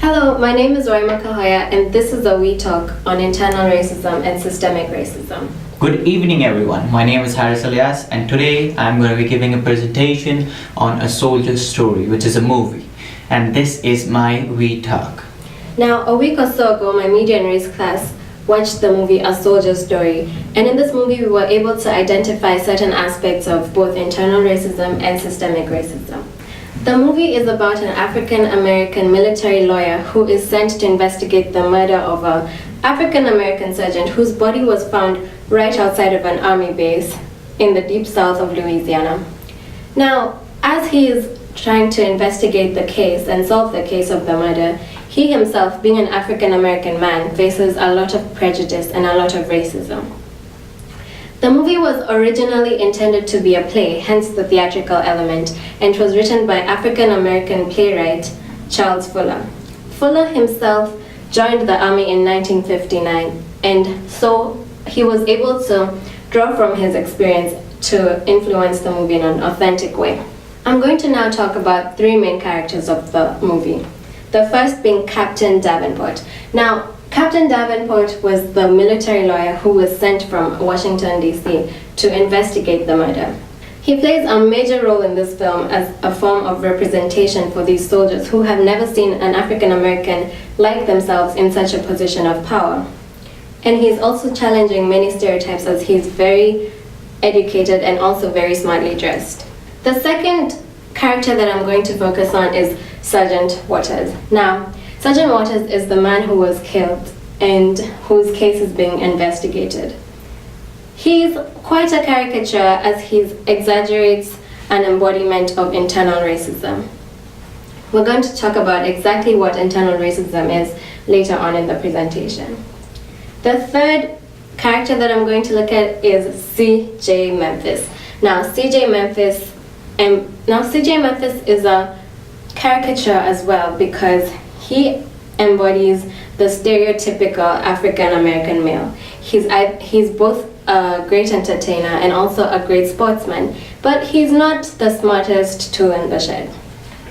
Hello, my name is Roima Kahoya, and this is a We Talk on internal racism and systemic racism. Good evening, everyone. My name is Haris Alias, and today I'm going to be giving a presentation on A Soldier's Story, which is a movie. And this is my We Talk. Now, a week or so ago, my media and race class watched the movie A Soldier's Story, and in this movie, we were able to identify certain aspects of both internal racism and systemic racism. The movie is about an African American military lawyer who is sent to investigate the murder of an African American sergeant whose body was found right outside of an army base in the deep south of Louisiana. Now, as he is trying to investigate the case and solve the case of the murder, he himself, being an African American man, faces a lot of prejudice and a lot of racism. The movie was originally intended to be a play, hence the theatrical element, and was written by African American playwright Charles Fuller. Fuller himself joined the army in 1959, and so he was able to draw from his experience to influence the movie in an authentic way. I'm going to now talk about three main characters of the movie. The first being Captain Davenport. Now, Captain Davenport was the military lawyer who was sent from Washington, D.C. to investigate the murder. He plays a major role in this film as a form of representation for these soldiers who have never seen an African American like themselves in such a position of power. And he's also challenging many stereotypes as he's very educated and also very smartly dressed. The second character that I'm going to focus on is Sergeant Waters. Now, Sergeant Waters is the man who was killed and whose case is being investigated. He's quite a caricature as he exaggerates an embodiment of internal racism. We're going to talk about exactly what internal racism is later on in the presentation. The third character that I'm going to look at is C.J. Memphis. Now, C.J. Memphis is a caricature as well because he embodies the stereotypical African American male. He's both a great entertainer and also a great sportsman, but he's not the smartest tool in the shed.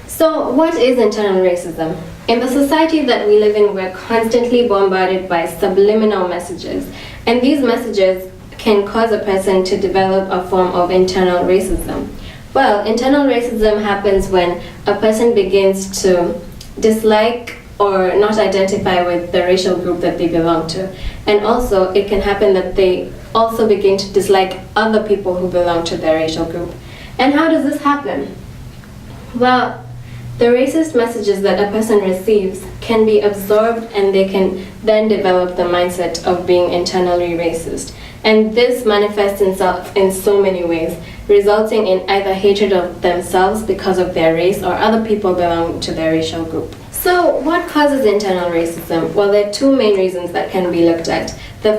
So what is internal racism? In the society that we live in, we're constantly bombarded by subliminal messages, and these messages can cause a person to develop a form of internal racism. Well, internal racism happens when a person begins to dislike or not identify with the racial group that they belong to. And also, it can happen that they also begin to dislike other people who belong to their racial group. And how does this happen? Well, the racist messages that a person receives can be absorbed and they can then develop the mindset of being internally racist. And this manifests itself in so many ways, resulting in either hatred of themselves because of their race or other people belonging to their racial group. So what causes internal racism? Well, there are two main reasons that can be looked at. The